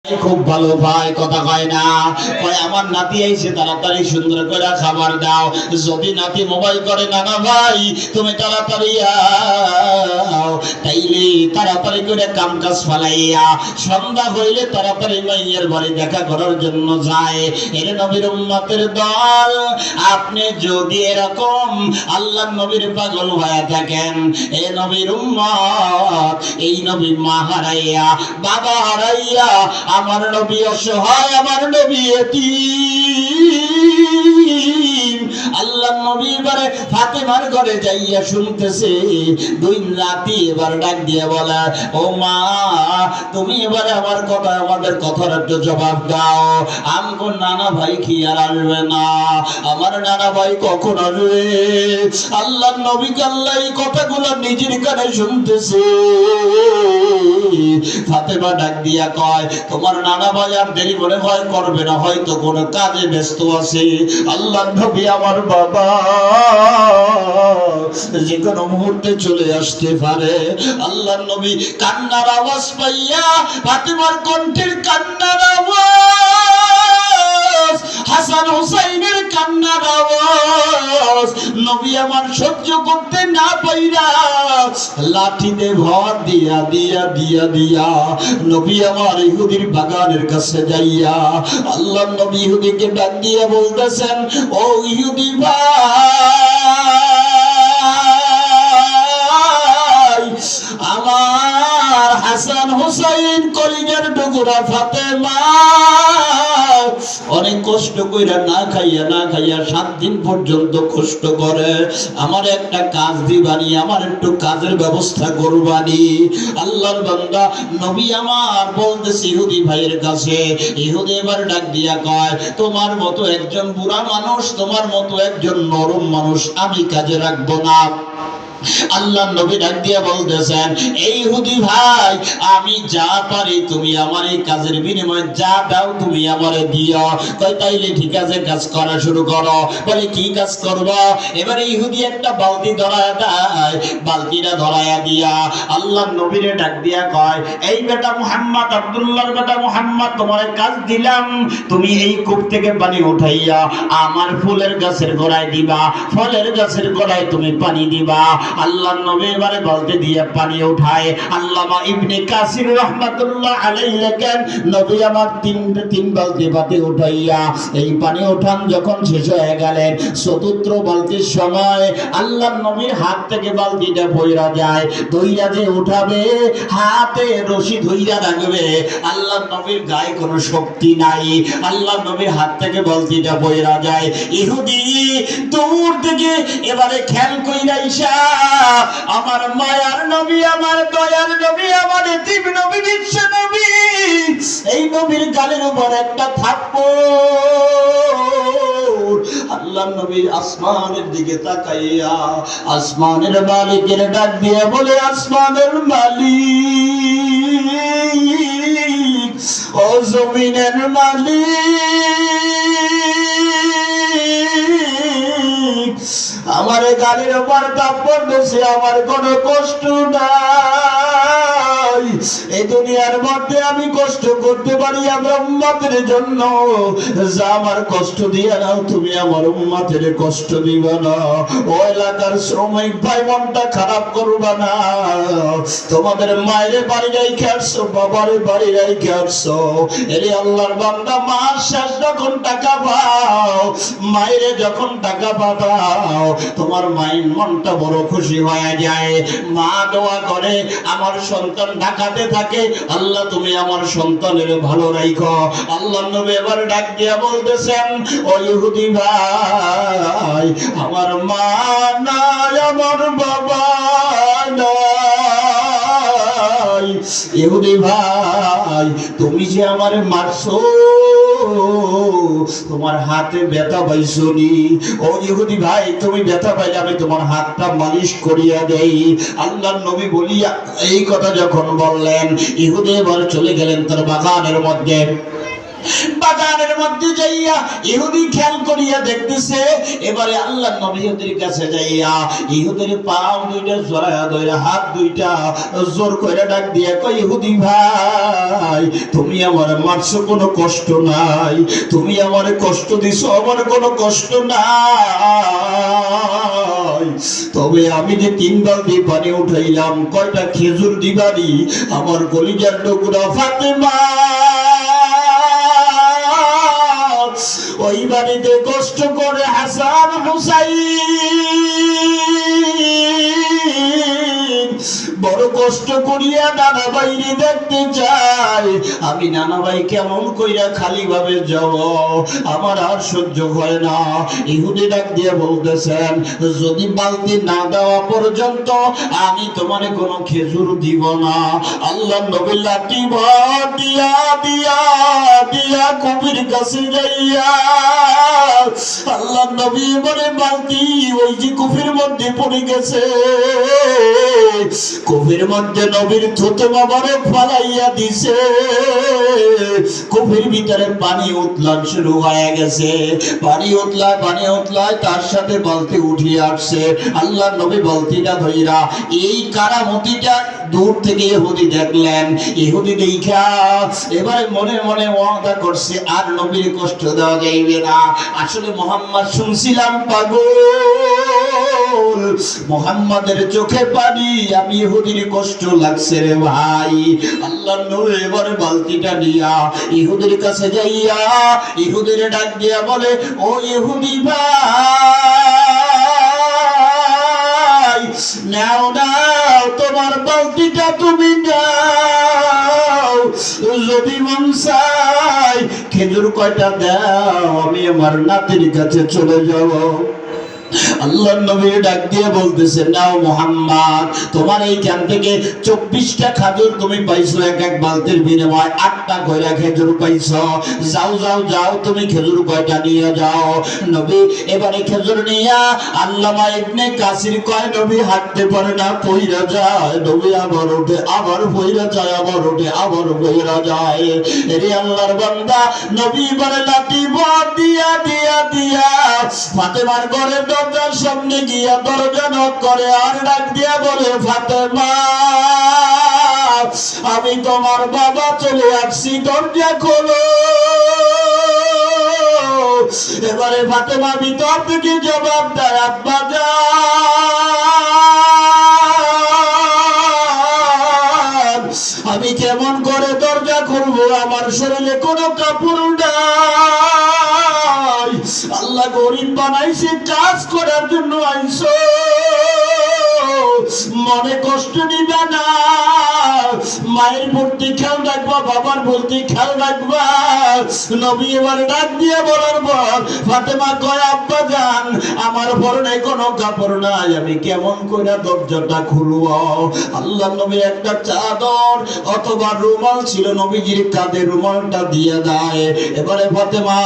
খুব ভালো ভাই, কথা কয় না, কয় আমার নাতি আইছে তাড়াতাড়ি সুন্দর করে খাবার দাও। যদি নাতি মোবাইল করে, না না ভাই তুমি তাড়াতাড়ি আও, তাইলে তাড়াতাড়ি করে কাম কাজ ফালাইয়া সন্ধ্যা হইলে তাড়াতাড়ি মাইয়ের বাড়ি দেখা করার জন্য যায়। এর নবীর উম্মতের দল, আপনি যদি এরকম আল্লাহর নবীর পাগল হয়ে থাকেন, এ নবীর উম্মত, এই নবী মা হারাইয়া বাবা হারাইয়া, আমার নবী অসহায়, আমার নবী এতিম, আল্লাহর নবী এবারে ফাতেমার ঘরে যাইয়া শুনতেছে, দুই রাতি এবার ডাক দিয়ে বলে, ও মা তুমি এবারে আমার কথা, আমাদের কথার একটু জবাব দাও। আমগো নানা ভাই কি আর আসবে না? আমার নানা ভাই কখন আসবে? আল্লাহর নবী আল্লাহ এই কথাগুলো নিজের কানে শুনতেছে। ফাতেমা ডাক দিয়া কয়, তোমার নানা ভাই আর দেরি মনে হয় করবে না, হয়তো কোনো কাজে ব্যস্ত আছে। আল্লাহর নবী আমার বাবা যে কোনো মুহূর্তে চলে আসতে পারে। আল্লাহর নবী কান্নার আওয়াজ পাইয়া, ফাতেমার কণ্ঠের কান্নার আওয়াজ, হাসান হুসাইনের কান্নার আওয়াজ, নবী আমার সহ্য করতে না পাইরা লাঠিতে ভর দিয়া দিয়া দিয়া দিয়া নবী আমার ইহুদির বাগানের কাছে যাইয়া, আল্লাহর নবী ইহুদিকে ডাক দিয়ে বলতেছেন, ও ইহুদি ভাই, আমার হাসান হুসাইন কলিজার টুকরা ফাতেমা অনেক কষ্ট কইরা না খাইয়া 7 দিন পর্যন্ত কষ্ট করে, আমার একটা কাজ দিবানি, আমার একটু কাজের ব্যবস্থা করবানি। আল্লাহর বান্দা নবী আমার বলতেছে ইহুদি ভাইয়ের কাছে, ইহুদি এবার ডাক দিয়া কয়, তোমার মতো একজন বুড়া মানুষ, তোমার মতো একজন নরম মানুষ আমি কাজে রাখবো না। আল্লাহর নবী ডাক দিয়া বলতেছেন, এই ইহুদি ভাই, আমি যা পারি তুমি আমার এই কাজের বিনিময়ে যা দাও তুমি আমারে দিও। কই তাইলে ঠিক আছে, কাজ করা শুরু করো। বলে কি কাজ করব? এবারে ইহুদি একটা বালতি ধরায়া দেয়, বালতিটা ধরায়া দিয়া আল্লাহর নবীরে ডাক দিয়া কয়, এই বেটা মুহাম্মদ, আব্দুল্লাহর বেটা মুহাম্মদ, তোমারে কাজ দিলাম, তুমি এই কূপ থেকে পানি উঠাইয়া আমার ফুলের গাছের গোড়ায় দিবা, ফলের গাছের গোড়ায় তুমি পানি দিবা। আল্লাহর নবী এবারে বলতে দিয়ে পানি উঠায়। আল্লামা ইবনে কাসির রাহমাতুল্লাহ আলাইহি লেখেন, নবী আমার তিন বালতি পানি উঠাইয়া এই পানি উঠান যখন শেষ হয়ে গেলেন, চতুর্থ বালতির সময় আল্লাহর নবীর হাত থেকে বালতিটা পইড়া যায়, ধইরা যে উঠাবে হাতে রশি ধইরা রাখবে, আল্লাহর নবীর গায়ে কোনো শক্তি নাই, আল্লাহর নবীর হাত থেকে বালতিটা পইড়া যায়। ইহুদি দূর থেকে এবারে খেয়াল কইরা ইসা, আমার মায়ার নবী, আমার দয়ার নবী, আমার এতিম নবী, বিশ্ব নবী, এই নবীর গালের উপর একটা থাপ্পড়। আল্লাহর নবী আসমানের দিকে তাকাইয়া আসমানের মালিকের ডাক দিয়ে বলে, আসমানের মালিক, ও জমিনের মালিক, আমার গাড়ির উপর থাপ্পড় দিয়েছে, আমার কোনো কষ্ট নাই, এই দুনিয়ার মধ্যে আমি কষ্ট করতে পারি আমার উম্মতের জন্য, যা আমার কষ্ট দিয়ে নাও, তুমি আমার উম্মতের কষ্ট দিবা না। ও এলাকার শ্রমিক ভাই, মনটা খারাপ করবা না, তোমাদের মায়ের বাড়ি রেখে আসছো, বাবারে বাড়ি রেখে আসছো, এরে আল্লাহর বান্দা, মাস শেষ যখন টাকা পাও, মায়েরে যখন টাকা পাঠাও, তোমার মায়ের মনটা বড় খুশি হয়ে যায়। মা দোয়া করে আমার সন্তান ঢাকাতে থাকে, আল্লাহ তুমি আমার সন্তানের ভালো রাখো। আল্লাহর নবী এবার ডাক দিয়া বলতেছেন, ও ইহুদি ভাই, আমার মা নাই, আমার বাবা নাই, ইহুদি ভাই তুমি যে আমারে মারছো, তোমার হাতে ব্যথা পাইছনি? ও ইহুদি ভাই, তুমি ব্যথা পাইলে আমি তোমার হাতটা মালিশ করিয়া দেই। আল্লাহর নবী বলিয়া এই কথা যখন বললেন, ইহুদি এবার চলে গেলেন তার বাগানের মধ্যে। বাগানের মধ্যে যাইয়া ইহুদি খেয়াল করিয়া দেখতেছে। এবারে আল্লাহ নবী ইহুদির কাছে যাইয়া ইহুদির পাও দুইটা জড়ায়া ধইরা হাত দুইটা জোর কইরা ডাক দিয়া কই, ইহুদি ভাই তুমি আমার মারছো, কোনো কষ্ট নাই, তুমি আমারে কষ্ট দিছো, আমার কোনো কষ্ট নাই, তবে আমি যে 3 বালতি পানি উঠাইলাম, কয়টা খেজুর দিবানি আমার কলিজার টুকরা ফাতেমা? ওই বাড়িতে কষ্ট করে হাসান হুসাইন বড় কষ্ট করিয়া নানা বাইরে দেখতে চাই। আমি নানা ভাই কেমন কইরা খালি ভাবে যাব, আমার আর সহ্য হয় না। ইহুদি ডাক দিয়ে বলতেছেন, যদি বালতি না দেওয়া পর্যন্ত আমি তোমার কোনো খেজুর দিব না। আল্লাহ নবী লাঠি ভর দিয়া দিয়া দিয়া কবির কাছে যাইয়া আল্লাহ নবী বলে, বালতি ওই যে কুফির মধ্যে পড়ে গেছে, কুফির মধ্যে নবীর থুতু মোবারক ফালাইয়া দিছে, কুফির ভিতরে পানি উতলান শুরু হয়ে গেছে। পানি উতলায় তার সাথে বালতি উঠিয়ে আসছে। আল্লাহ নবী বালতিটা ধইরা এই কারামতিটা দূর থেকে ইহুদি দেখলেন। ইহুদি দেখা এবারে মনে মনে ওয়াদা করছে, আর নবীর কষ্ট দেওয়া যাইবে না। আসলে মুহাম্মদ শুনছিলাম পাগল, মুহাম্মাদের চোখে পানি, আমি ইহুদির কষ্ট লাগছে রে ভাই। আল্লাহ নবী এবারে বালতিটা নিয়া ইহুদির কাছে যাইয়া ইহুদির ডাক দিয়া বলে, ও ইহুদি ভাই নাও নাও তোমার বালতিটা তুমি নাও, যদি মন চাই খেজুর কয়টা দাও, আমি আমার নাতির কাছে চলে যাব। আল্লাহ নবী ডাক দিয়ে বলতেছে, নাও মুহাম্মদ, তোমার এইখান থেকে 24টা খেজুর তুমি পাইছো, এক এক বালতির বিনিময়ে 8টা কইরা খেজুর পাইছো, যাও যাও যাও তুমি খেজুর কয়টা নিয়ে যাও। নবী এবারে খেজুর নিয়া আল্লামা ইবনে কাসির কয়, নবী হাঁটতে পারে না, পইরা যায়, নবী আবার ওঠে, আবার পইরা যায়, আবার ওঠে, আবার পইরা যায়। এরে আল্লাহর বান্দা, নবী বলে লাঠি ভর দিয়া দিয়া দিয়া ফাতেমার ঘরে দরজার সামনে গিয়া দরজা নক করে আর ডাক দিয়া বলে, ফাতেমা আমি তোমার বাবা চলে আসছি, দরজা খোলো। এবারে ফাতেমা ভিতর থেকে জবাব দেয়, আব্বা যান আমি কেমন করে দরজা খুলবো, আমার শরীরে কোনো কাপড় নাই, আল্লাহ গরিব বানাইছে, কাজ করার জন্য আইছো, মনে কষ্ট নিবা না, মায়ের প্রতি খেয়াল রাখবা, বাবার প্রতি খেয়াল রাখবা। নবী এবার ডাক দিয়ে বলার পর ফাতেমা কয়, আব্বা জান আমার পরনে কোনো কাপড় নাই, আমি কেমন করে দরজাটা খুলব? আল্লাহ নবী একটা চাদর অথবা রুমাল ছিল, নবীজির কাঁধে রুমালটা দিয়ে দেয়। এবারে ফাতেমা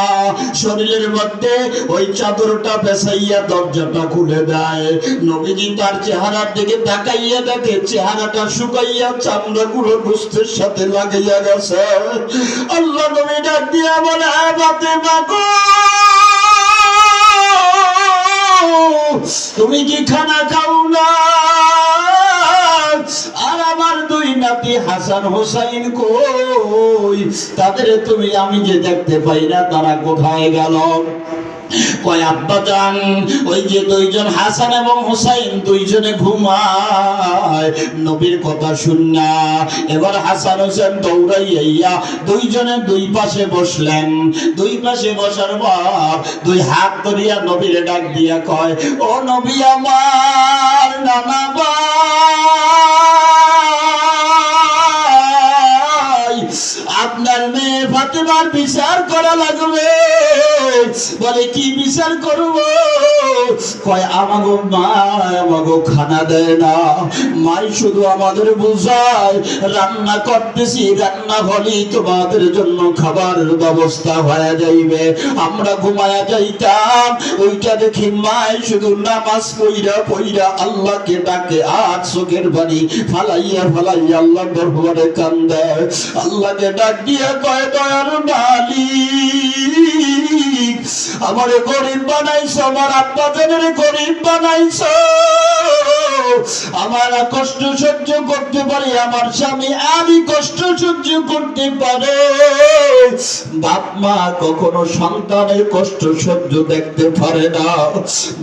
শরীরের মধ্যে ওই চাদরটা পেছাইয়া দরজাটা খুলে দেয়। নবীজি তার চেহারার দিকে তাকাইয়া দেখে চেহারাটা শুকাইয়া চামড়াগুলো গোশতের সাথে লাগাইয়া গেছে। আল্লাহ নবী ডাক দিয়া বলে, ফাতেমা গো তুমি কি খানা খাও না? আর আমার 2 নাতি হাসান হোসাইন কই? তাদের তুমি আমি যে দেখতে পাই না, তারা কোথায় গেল? কয় আব্বা জান ওই যে 2 জন হাসান এবং হোসাইন 2 জনে ঘুমায়। নবীর কথা শুননা এবার হাসান হোসেন দৌড়াইয়া 2 জনে 2 পাশে বসলেন। 2 পাশে বসার পর 2 হাত ধরিয়া নবীর ডাক দিয়া কয়, ও নবী আমার নানা ভাই, আপনার মেয়ে ফাতেমার বিচার করা লাগবে। বলে কি বিচার করব? কয় আমাগো মা আমাগো খানা দেয় না, মাই শুধু আমাদের বুঝায় রান্না করতেছি, রান্না হলেই তোমাদের জন্য খাবারের ব্যবস্থা হয়ে যাইবে, আমরা ঘুমায়া যাইতাম। ওইটা দেখি মাই শুধু নামাজ পইরা পইরা আল্লাহকে ডাকে, আর চোখের পানি ফালাইয়া ফালাইয়া আল্লাহ দরবারে কান্দে। আল্লাহ আল্লাহকে ডাক দিয়ে কয় দয়ার মালিক আমারে গরিব বানাইছো, আমার আব্বা জানের গরিব বানাইছো, আমার কষ্ট সহ্য করতে পারি, আমার স্বামী আমি কষ্ট সহ্য করতে পারে। বাপ মা কখনো সন্তানের কষ্ট সহ্য দেখতে পারে না,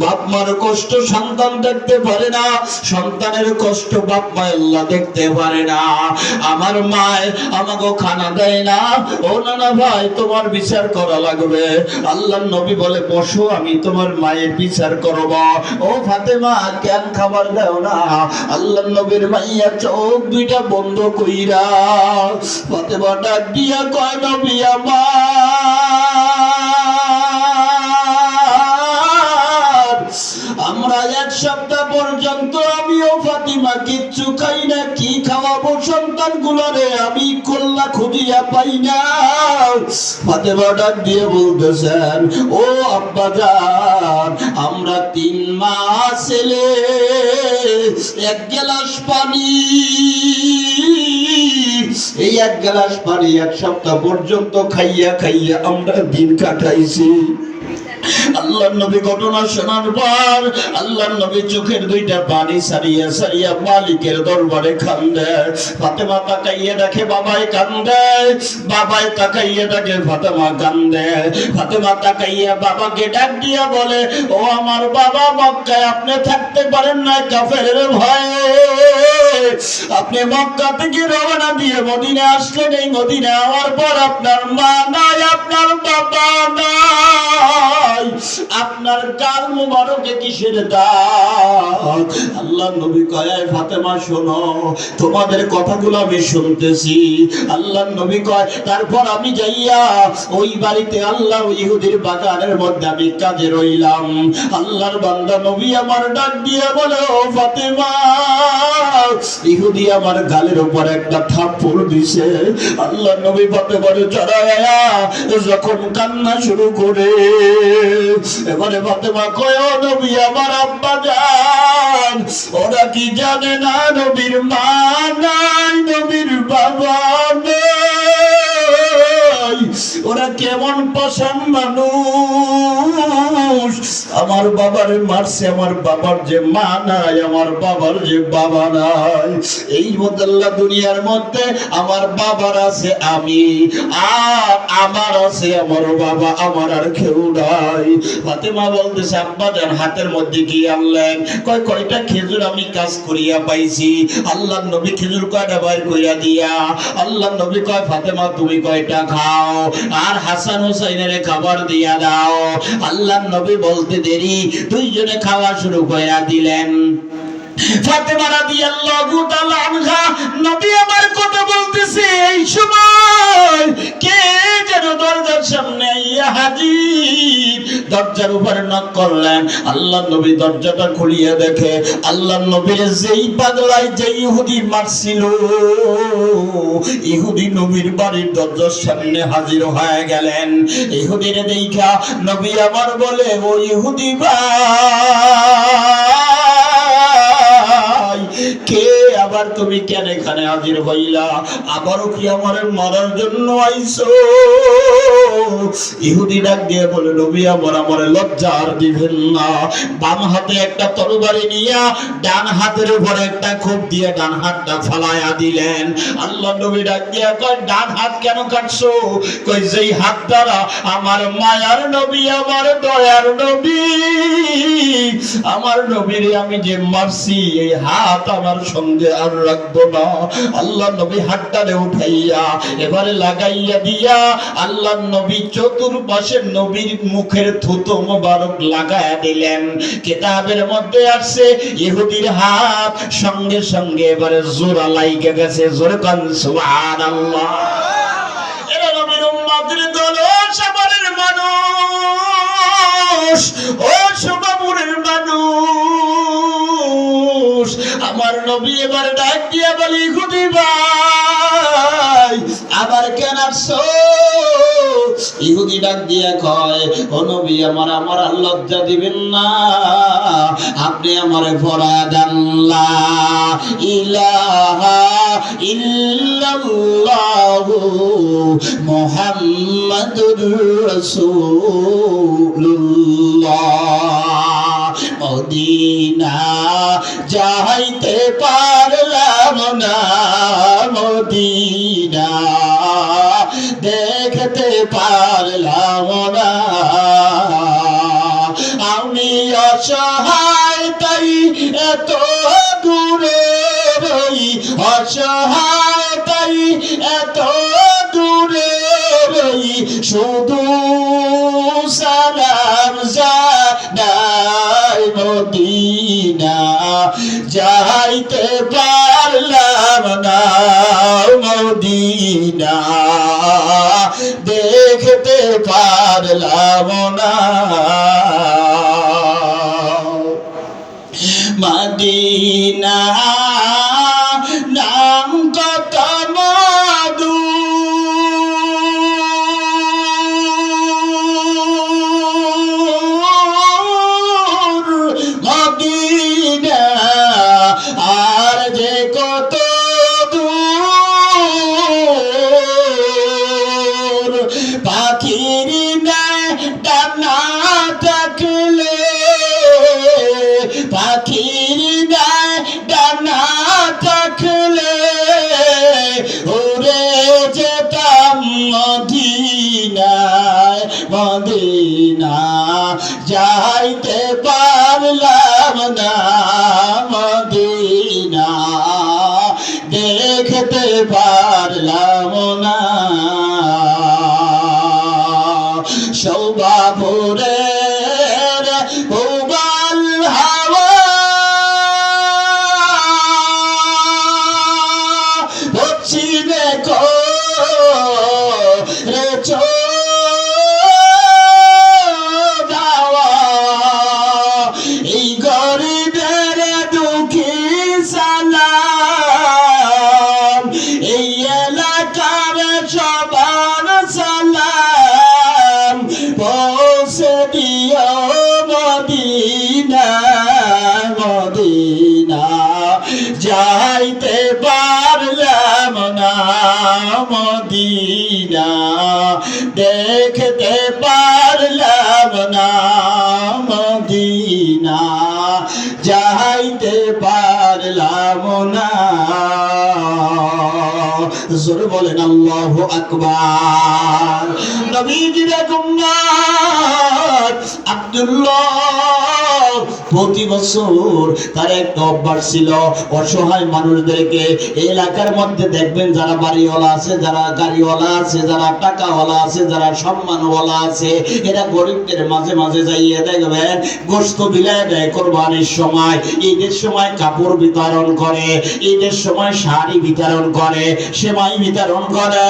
বাপ মার কষ্ট সন্তান দেখতে পারে না, সন্তানের কষ্ট বাপ মা আল্লাহ দেখতে পারে না। আমার মায় আমাকে খানা দেয় না, ও নানা ভাই তোমার বিচার করা লাগবে। আল্লাহর নবী বলে বসো আমি তোমার মায়ের বিচার করব। ও ফাতেমা কেন খাবার দাও না? আল্লাহর নবীর মাইয়া চোখ দুইটা বন্ধ কইরা ফাতেমা ডাক দিয়া কয় নবী আমার, আমরা এক সপ্তাহ পর্যন্ত আমিও ফাতিমা কিচ্ছু খাই না, কি খাওয়াবো সন্তান গুলারে আমি কল্লা খুঁজিয়া পাই না। ফাতেমা ডাক দিয়ে বলতেছেন ও আব্বা জান, আমরা 3 মাস ছেলে এক গ্লাস পানি, এই এক গ্লাস পানি এক সপ্তাহ পর্যন্ত খাইয়া খাইয়া আমরা দিন কাটাইছি। আল্লাহর নবী ঘটনা শোনার পর আল্লাহর নবী চোখের দুইটা পানি সারিয়া সারিয়া মালিকের দরবারে কান্দে। ফাতেমা তাকাইয়া দেখে বাবাই কান্দে, বাবাই তাকাইয়া দেখে ফাতেমা কান্দে। ফাতেমা তাকাইয়া বাবাকে ডাক দিয়া বলে ও আমার বাবা, মক্কায় আপনি থাকতে পারেন না কাফেরের ভয়ে, আপনি মক্কা থেকে রওনা দিয়ে মদিনা আসলেন, এই মদিনা আওয়ার পর আপনার মা নাই, আপনার বাবা নাই, আপনার গাল মুবারকে কিসের দাগ? আল্লাহ নবী কয় ফাতেমা শোনো, তোমাদের কথাগুলো আমি শুনতেছি। আল্লাহ নবী কয় তারপর আমি যাইয়া ওই বাড়িতে আল্লাহ ইহুদির বাগানের মধ্যে আমি কাজে রইলাম। আল্লাহর বান্দা নবী আমার ডাক দিয়ে বলে ও ফাতেমা, ইহুদি আমার গালের উপর একটা থাপ্পড় দিছে। আল্লাহ নবী ফাতেমারে চড়ায়া যখন কান্না শুরু করে, এবারে ফাতেমা কয় ও নবী আমার আব্বা জান, ওরা কি জানে না নবীর মা নাই, নবীর বাবা নাই, ওরা কেমন পছন্দ মানুষ, আমার বাবারে মারছে, আমার বাবার যে মা নাই, আমার বাবার যে বাবা নাই। এই বদল্লা দুনিয়ার মধ্যে আমার বাবার আছে আমি, আর আমার আছে আমার বাবা, আমার আর কেউ নাই। ফাতেমা বলতেছে আব্বা জান হাতের মধ্যে কি আনলেন? কয় কয়টা খেজুর আমি কাজ করিয়া পাইছি। আল্লাহ নবী খেজুর কয়টা বাইর কইরা দিয়া আল্লাহ নবী কয় ফাতেমা তুমি কয়টা খাও, আর হাসান হোসাইনের খাবার দিয়া দাও। আল্লাহ নবী বলতে দেরি দুইজনে খাওয়া শুরু কইরা দিলেন। ফাতেমা রাদিয়াল্লাহু তাআলা আনহা নবী আমার কথা বলতেছে, এই সময় কে যেন দরজার সামনে আইয়া হাজির, দরজার উপরে নক করলেন। আল্লাহ নবী দরজাটা খুলিয়ে দেখে আল্লাহ নবীর যেই পাগলাই যে ইহুদি মারছিল, ইহুদি নবীর বাড়ির দরজার সামনে হাজির হয়ে গেলেন। ইহুদির দেখা নবী আমার বলে ও ইহুদি ভাই, কে আবার তুমি কেন এখানে হাজির হইলা? আবারও কি আমার মারার জন্য আইছো? ইহুদি ডাক দিয়ে বলে নবী আমার লজ্জা আর দিবেন না। বাম হাতে একটা তরবারি নিয়া ডান হাতের উপরে একটা খোপ দিয়ে ডান হাতটা ফালায়া দিলেন। আল্লাহ নবী ডাক দিয়ে কয় ডান হাত কেন কাটছো? কই যেই হাত দ্বারা আমার মায়ার নবী, আমার দয়ার নবী, আমার নবীরে আমি যে মারছি, এই হাত আমার সঙ্গে আর রাখবো না। আল্লাহ নবী হাতটারে উঠাইয়া এবারে লাগাইয়া দিয়া আল্লাহ নবী চতুর্পাশে নবীর মুখের থুতু মোবারক লাগায়া দিলেন। কিতাবের মধ্যে আসছে ইহুদির হাত সঙ্গে সঙ্গে এবারে জোড়া লাইগে গেছে। জোরে কান সুবহানাল্লাহ। এরা নবীর উম্মতের দল, সাভারের মানুষ, ও শোভাপুরের মানুষ, আমার নবী এবার ডাক দিয়া বলি ইহুদি ভাই আবার কেন আসছো? ইহুদি ডাক দিয়া কয়, ও নবী আমার, আমার আর লজ্জা দিবেন না, আপনি আমারে পড়ায়া দেন লা ইলাহা ইল্লাল্লাহু মুহাম্মাদুর রাসূলুল্লাহ। মদিনা যাইতে পারলাম না, মদিনা দেখতে পারলাম না, আমি অসহায় তাই এত দূরে রই, অসহায় তাই এত দূরে রই, শুধু সালাম জানাই মদিনা যাইতে পারলাম না, মদিনা দেখতে পারলাম না। মদিনা নাম কত মধু, মদিনা আর যে কত দূর, পাখির ডানা থাকলে, পাখির ডানা থাকলে উড়ে যেতাম মদিনায়, মদিনা যাইতে পারলাম না, মদিনা দেখতে পারলাম না। শোভাপুরের উবাল হাওয়া পশ্চিমে করে যাওয়া, এই গরিবের দুঃখী সালাম, এই এলাকার সবার সালাম পৌঁছে দিও মদিনা, মদিনা যাইতে পারলাম না, মদিনা দেখতে পারলাম না, মদিনা যাইতে পারলাম না। জোরে বলেন আল্লাহু আকবার। নবীজির উম্মত আব্দুল্লাহ প্রতি বছর তার একটা অভ্যাস ছিল, অসহায় মানুষদেরকে এলাকার মধ্যে দেখবেন যারা বাড়িওয়ালা আছে, যারা গাড়িওয়ালা আছে, যারা টাকাওয়ালা আছে, যারা সম্মানওয়ালা আছে, এরা গরিবদের মাঝে মাঝে যাইয়ে দেখবেন গোশত বিলায় দেয়। কোরবানির সময়, ঈদের সময় কাপড় বিতরণ করে, ঈদের সময় শাড়ি বিতরণ করে, সেমাই বিতরণ করে,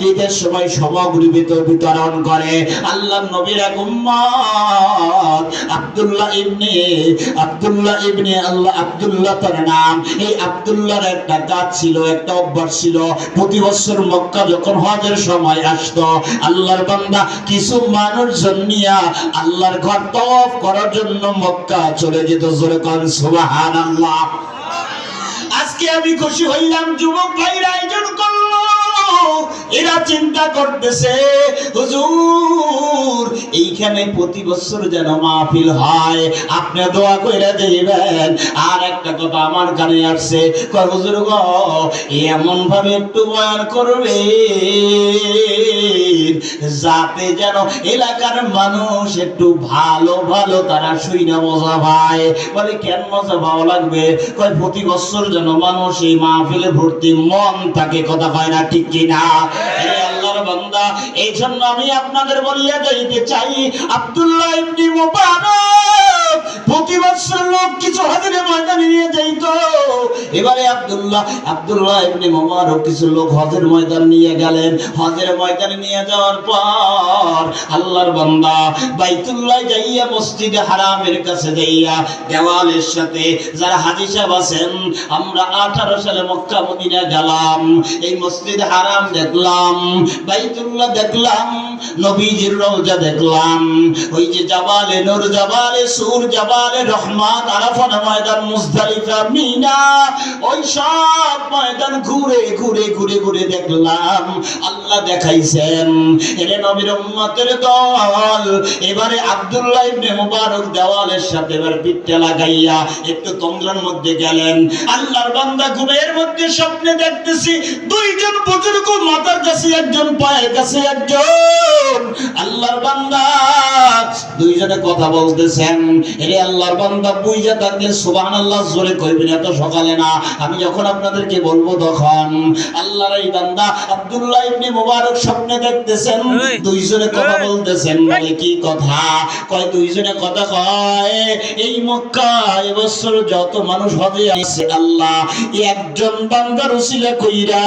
ঈদের সময় সামগ্রী বিতরণ করে। আল্লাহর নবীর এক উম্মত আব্দুল্লাহ ইবনে আল্লাহ, আব্দুল্লাহ তার নাম। এই আব্দুল্লাহর একটা কাজ ছিল, একটা অভ্যাস ছিল, প্রতি বছর মক্কা যখন হজের সময় আসতো, আল্লাহর বান্দা কিছু মানুষ জন্মিয়া আল্লাহর ঘর তওয়াফ করার জন্য মক্কা চলে যেত। জোরে কোন সুবহানাল্লাহ। আজকে আমি খুশি হইলাম, যুবক ভাইরা আয়োজন করলো, এরা চিন্তা করতেছে হুজুর এইখানে প্রতি বছর যেন মাহফিল হয়, আপনি দোয়া কইরা দিবেন। আর একটা কথা আমার কানে আসছে, কয় হুজুর গো এমন ভাবে একটু বয়ান করবে যাতে যেন এলাকার মানুষ একটু ভালো ভালো তারা শুইনা মজা পায়। বলে কেন মজা পাওয়া লাগবে? কয় প্রতি বছর যেন মানুষ এই মাহফিলে ভর্তি মন থাকে। কথা কয় না ঠিক কিনা? আল্লাহর বান্দা, এই জন্য আমি আপনাদের বলিয়া যাইতে চাই, আব্দুল্লাহ ইবনে মুবারক প্রতি বছর লোক কিছু হজের ময়দানে নিয়ে যাইত। এবারে আব্দুল্লাহ ইবনে মুবারক কিছু লোক হজের ময়দান নিয়ে গেলেন। হজের ময়দানে নিয়ে যাওয়ার পর আল্লাহর বান্দা বাইতুল্লাহ যাইয়া মসজিদে হারামের কাছে যাইয়া দেওয়ালের সাথে যারা হাজী সাহেব আছেন, আমরা 18 সালে মক্কা মদিনা গেলাম, এই মসজিদ হারাম দেখলাম, বাইতুল্লাহ দেখলাম, নবীজির রওজা দেখলাম, ওই যে জাবালে নূর, জাবালে সুর, জাবালে রহমান, আরাফাত ময়দান, মুজদালিফা, মিনা, ওই সব ময়দান ঘুরে ঘুরে ঘুরে ঘুরে দেখলাম। আল্লাহ দেখাইছেন এরে নবীর উম্মতের দল। এবারে আব্দুল্লাহ ইবনে মুবারক দেওয়ালের সাথে এবার পিঠটা লাগাইয়া একটু তন্দ্রার মধ্যে গেলেন। আল্লাহর বান্দা ঘুমের মধ্যে স্বপ্নে দেখতেছি দুইজন বুজুর্গ, মাথার কাছে একজন, পায়ের কাছে একজন। আল্লাহর বান্দা দুইজনে কথা বলতেছেন। এরে আল্লাহর বান্দা বুইজা থাকলে সুবহানাল্লাহ জোরে কইবেন, এত সকালে না, আমি যখন আপনাদেরকে বলবো তখন। আল্লাহর এই বান্দা আব্দুল্লাহ ইবনে মুবারক স্বপ্নে দেখতেছেন দুইজনে কথা বলতেছেন। বলে কি কথা? কয় দুইজনে কথা কয় এই মক্কা এবছর যত মানুষ হজে আসে আল্লাহ একজন বান্দার উসিলা কইরা